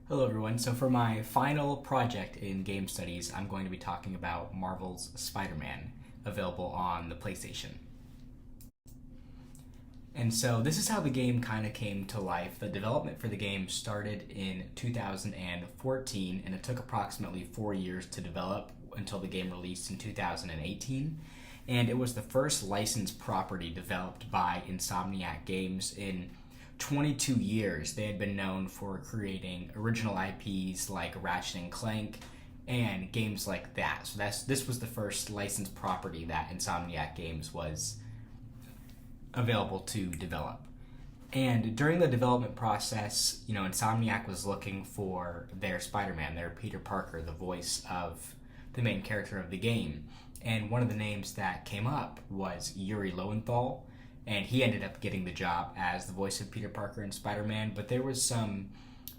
Hello everyone. So for my final project in game studies, I'm going to be talking about Marvel's Spider-Man, available on the PlayStation. And so this is how the game kind of came to life. The development for the game started in 2014, and it took approximately 4 years to develop until the game released in 2018. And it was the first licensed property developed by Insomniac Games in 22 years. They had been known for creating original IPs like Ratchet and Clank and games like that. So this was the first licensed property that Insomniac Games was available to develop. And during the development process, Insomniac was looking for their Spider-Man, their Peter Parker, the voice of the main character of the game. And one of the names that came up was Yuri Lowenthal, and he ended up getting the job as the voice of Peter Parker in Spider-Man. But there was some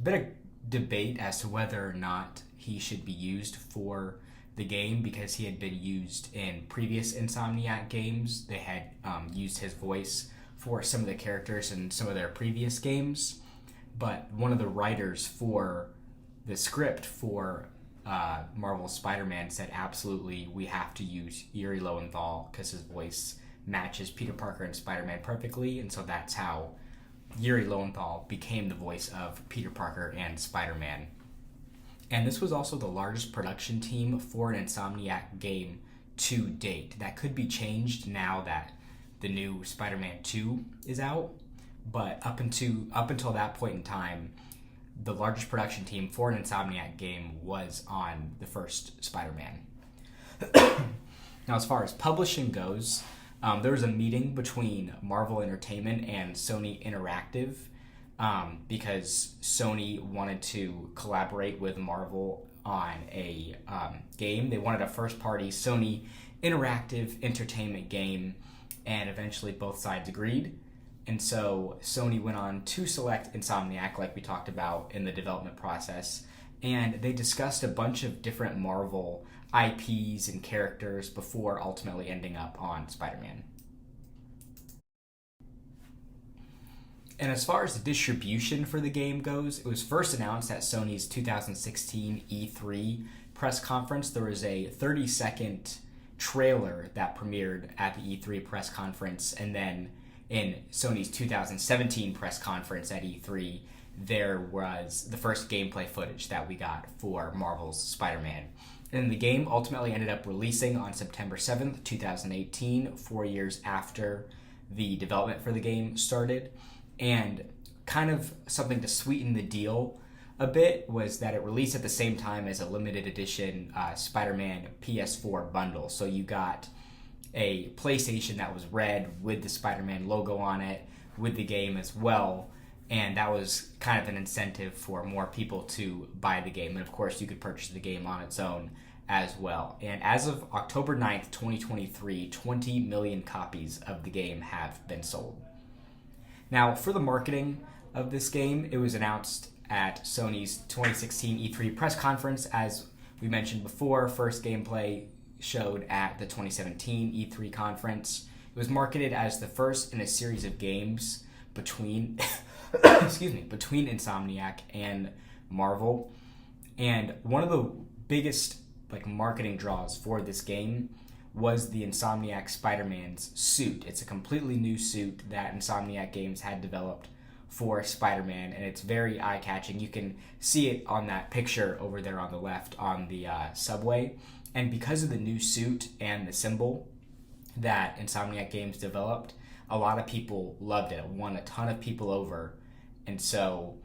bit of debate as to whether or not he should be used for the game because he had been used in previous Insomniac games. They had used his voice for some of the characters in some of their previous games. But one of the writers for the script for Marvel's Spider-Man said, absolutely, we have to use Yuri Lowenthal because his voice matches Peter Parker and Spider-Man perfectly. And so that's how Yuri Lowenthal became the voice of Peter Parker and Spider-Man. And this was also the largest production team for an Insomniac game to date. That could be changed now that the new Spider-Man 2 is out. But up until that point in time, the largest production team for an Insomniac game was on the first Spider-Man. Now, as far as publishing goes, there was a meeting between Marvel Entertainment and Sony Interactive because Sony wanted to collaborate with Marvel on a game. They wanted a first-party Sony Interactive entertainment game, and eventually both sides agreed. And so Sony went on to select Insomniac, like we talked about in the development process, and they discussed a bunch of different Marvel IPs and characters before ultimately ending up on Spider-Man. And as far as the distribution for the game goes, it was first announced at Sony's 2016 E3 press conference. There was a 30-second trailer that premiered at the E3 press conference, and then in Sony's 2017 press conference at E3, there was the first gameplay footage that we got for Marvel's Spider-Man. And the game ultimately ended up releasing on September 7th, 2018, 4 years after the development for the game started. And kind of something to sweeten the deal a bit was that it released at the same time as a limited edition Spider-Man PS4 bundle. So you got a PlayStation that was red with the Spider-Man logo on it, with the game as well. And that was kind of an incentive for more people to buy the game. And of course, you could purchase the game on its own as well. And as of October 9th, 2023, 20 million copies of the game have been sold. Now, for the marketing of this game, it was announced at Sony's 2016 E3 press conference. As we mentioned before, first gameplay showed at the 2017 E3 conference. It was marketed as the first in a series of games between between Insomniac and Marvel. And one of the biggest marketing draws for this game was the Insomniac Spider-Man's suit. It's a completely new suit that Insomniac Games had developed for Spider-Man, and it's very eye-catching. You can see it on that picture over there on the left on the subway. And because of the new suit and the symbol that Insomniac Games developed, a lot of people loved it. It won a ton of people over, and so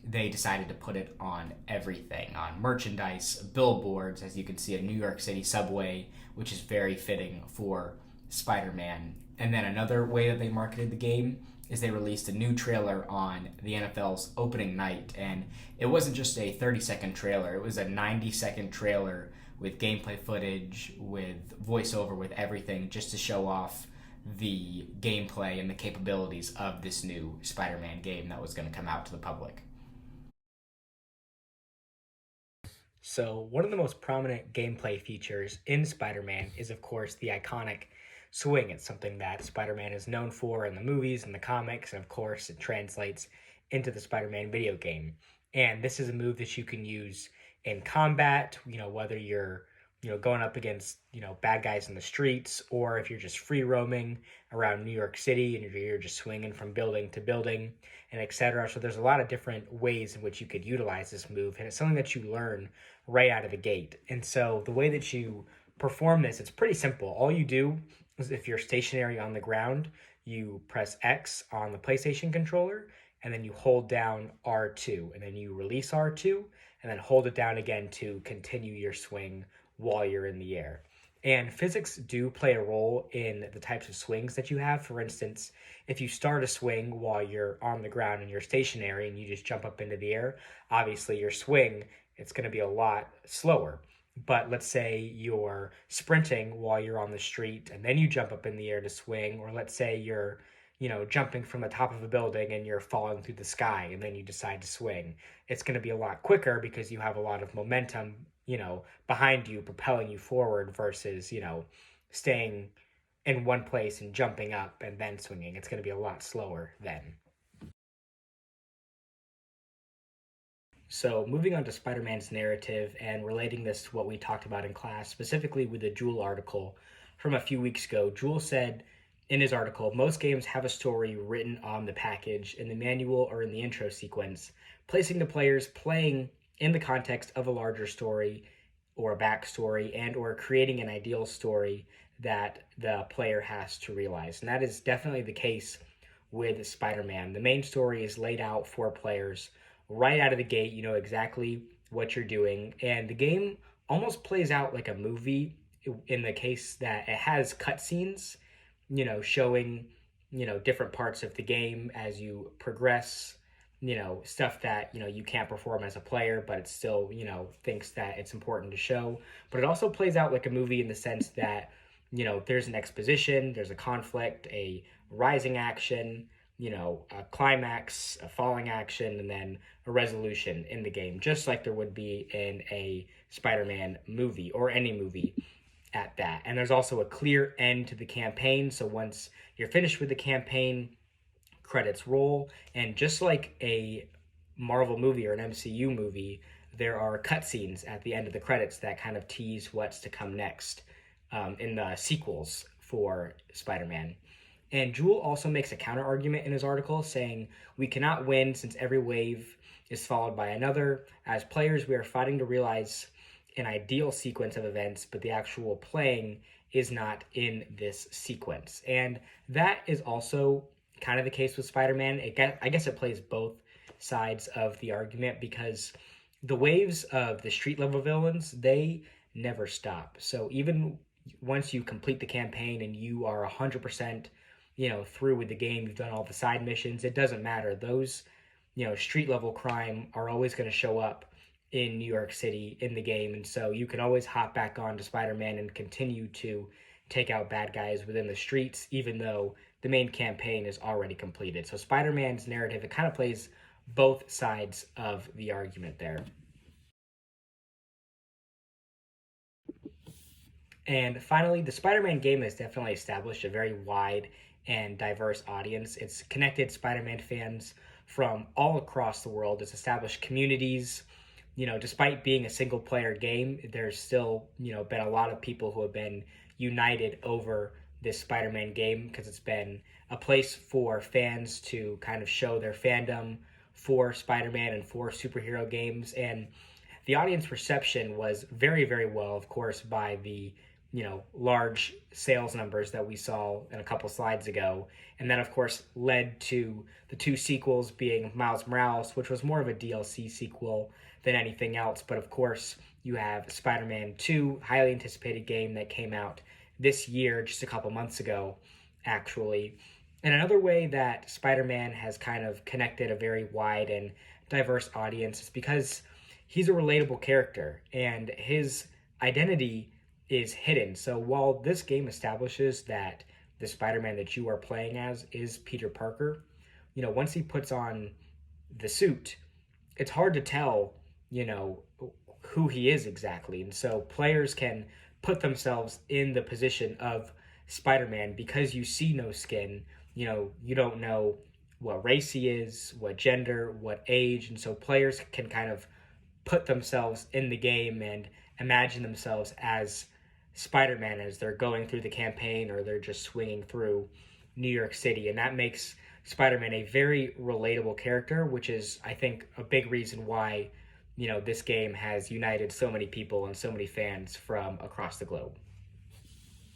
they decided to put it on everything, on merchandise, billboards, as you can see, a New York City subway, which is very fitting for Spider-Man. And then another way that they marketed the game is they released a new trailer on the NFL's opening night. And it wasn't just a 30-second trailer, it was a 90-second trailer with gameplay footage, with voiceover, with everything, just to show off the gameplay and the capabilities of this new Spider-Man game that was going to come out to the public. So, one of the most prominent gameplay features in Spider-Man is, of course, the iconic swing. It's something that Spider-Man is known for in the movies and the comics, and of course, it translates into the Spider-Man video game. And this is a move that you can use in combat, whether you're going up against bad guys in the streets, or if you're just free roaming around New York City and you're just swinging from building to building and etc. So there's a lot of different ways in which you could utilize this move, and it's something that you learn right out of the gate. And so the way that you perform this, it's pretty simple. All you do is, if you're stationary on the ground, you press X on the PlayStation controller, and then you hold down R2, and then you release R2, and then hold it down again to continue your swing while you're in the air. And physics do play a role in the types of swings that you have. For instance, if you start a swing while you're on the ground and you're stationary and you just jump up into the air, obviously your swing, it's going to be a lot slower. But let's say you're sprinting while you're on the street and then you jump up in the air to swing, or let's say you're jumping from the top of a building and you're falling through the sky and then you decide to swing. It's going to be a lot quicker because you have a lot of momentum, behind you, propelling you forward versus, staying in one place and jumping up and then swinging. It's going to be a lot slower then. So, moving on to Spider Man's narrative and relating this to what we talked about in class, specifically with the Jewel article from a few weeks ago, Jewel said in his article, most games have a story written on the package, in the manual, or in the intro sequence, placing the players playing in the context of a larger story or a backstory, and or creating an ideal story that the player has to realize. And that is definitely the case with Spider-Man. The main story is laid out for players right out of the gate. You know exactly what you're doing, and the game almost plays out like a movie in the case that it has cutscenes, showing, different parts of the game as you progress, stuff that, you can't perform as a player, but it still, thinks that it's important to show. But it also plays out like a movie in the sense that, there's an exposition, there's a conflict, a rising action, a climax, a falling action, and then a resolution in the game, just like there would be in a Spider-Man movie or any movie at that. And there's also a clear end to the campaign. So once you're finished with the campaign, credits roll. And just like a Marvel movie or an MCU movie, there are cutscenes at the end of the credits that kind of tease what's to come next in the sequels for Spider-Man. And Jewel also makes a counter argument in his article saying, we cannot win since every wave is followed by another. As players, we are fighting to realize an ideal sequence of events, but the actual playing is not in this sequence. And that is also kind of the case with Spider-Man. I guess it plays both sides of the argument, because the waves of the street level villains, they never stop. So even once you complete the campaign and you are 100%, through with the game, you've done all the side missions, it doesn't matter. Those, street level crime are always going to show up in New York City in the game. And so you can always hop back on to Spider-Man and continue to take out bad guys within the streets, even though the main campaign is already completed. So Spider-Man's narrative, it kind of plays both sides of the argument there. And finally, the Spider-Man game has definitely established a very wide and diverse audience. It's connected Spider-Man fans from all across the world. It's established communities. Despite being a single player game, there's still, been a lot of people who have been united over this Spider-Man game, because it's been a place for fans to kind of show their fandom for Spider-Man and for superhero games. And the audience reception was very, very well, of course, by the large sales numbers that we saw in a couple slides ago. And that, of course, led to the two sequels being Miles Morales, which was more of a DLC sequel than anything else. But of course, you have Spider-Man 2, highly anticipated game that came out this year, just a couple months ago, actually. And another way that Spider-Man has kind of connected a very wide and diverse audience is because he's a relatable character and his identity is hidden. So while this game establishes that the Spider-Man that you are playing as is Peter Parker, once he puts on the suit, it's hard to tell, who he is exactly. And so players can put themselves in the position of Spider-Man because you see no skin. You don't know what race he is, what gender, what age. And so players can kind of put themselves in the game and imagine themselves as Spider-Man as they're going through the campaign or they're just swinging through New York City. And that makes Spider-Man a very relatable character, which is, I think, a big reason why, this game has united so many people and so many fans from across the globe.